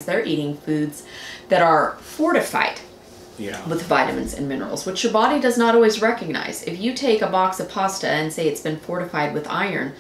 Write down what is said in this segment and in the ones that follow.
they're eating foods that are fortified Yeah. with vitamins and minerals, which your body does not always recognize. If you take a box of pasta and say it's been fortified with iron,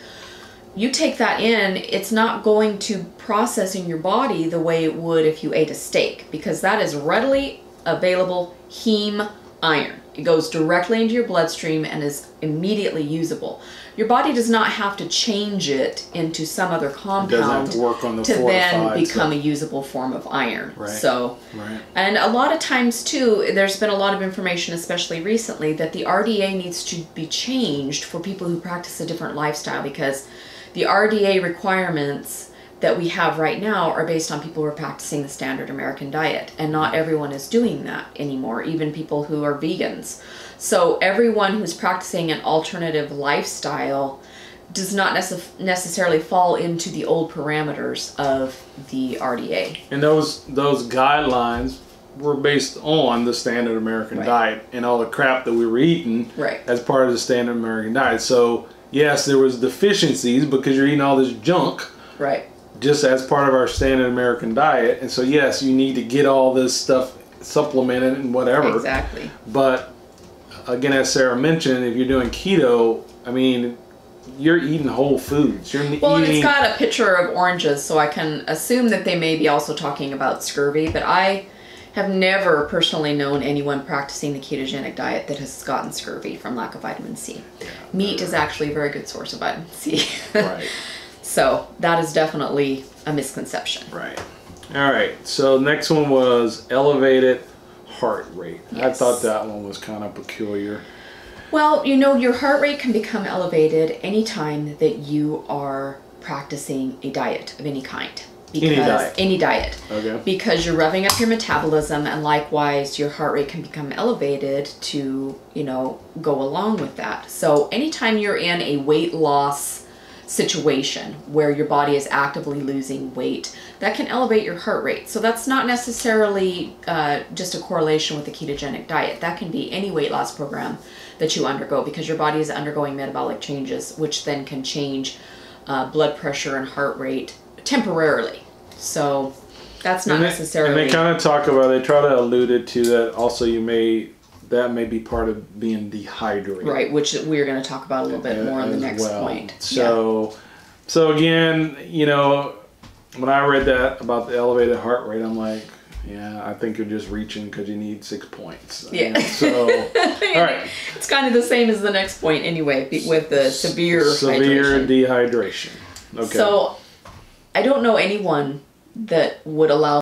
you take that in, it's not going to process in your body the way it would if you ate a steak, because that is readily available heme iron. It goes directly into your bloodstream and is immediately usable. Your body does not have to change it into some other compound to work on the to then become stuff. a usable form of iron. Right. So, Right. and a lot of times too, there's been a lot of information, especially recently, that the RDA needs to be changed for people who practice a different lifestyle, because the RDA requirements that we have right now are based on people who are practicing the standard American diet, and not everyone is doing that anymore, even people who are vegans. So everyone who's practicing an alternative lifestyle does not necessarily fall into the old parameters of the RDA. And those guidelines were based on the standard American Right. diet and all the crap that we were eating Right. as part of the standard American diet. So yes, there was deficiencies because you're eating all this junk Right. just as part of our standard American diet. And so yes, you need to get all this stuff supplemented and whatever. Exactly. But again, as Sarah mentioned, if you're doing keto, I mean, you're eating whole foods. You're Well, and eating... it's got a picture of oranges, so I can assume that they may be also talking about scurvy, but I have never personally known anyone practicing the ketogenic diet that has gotten scurvy from lack of vitamin C. Meat is actually a very good source of vitamin C. Right. So that is definitely a misconception. Right. All right. So next one was elevated heart rate. I Yes. thought that one was kind of peculiar. Well, you know, your heart rate can become elevated anytime that you are practicing a diet of any kind. Because, any diet. Okay. Because you're revving up your metabolism, and likewise your heart rate can become elevated to, you know, go along with that. So anytime you're in a weight loss situation where your body is actively losing weight, that can elevate your heart rate. So that's not necessarily just a correlation with the ketogenic diet. That can be any weight loss program that you undergo, because your body is undergoing metabolic changes, which then can change blood pressure and heart rate temporarily. So that's not necessarily... And they kind of talk about, they try to allude it to that also that may be part of being dehydrated. Right, which we're going to talk about a little bit more on the next point. So again, you know, when I read that about the elevated heart rate, I'm like, yeah, I think you're just reaching because you need 6 points. Yeah. So, all right. It's kind of the same as the next point anyway, with the severe dehydration. Okay. So I don't know anyone that would allow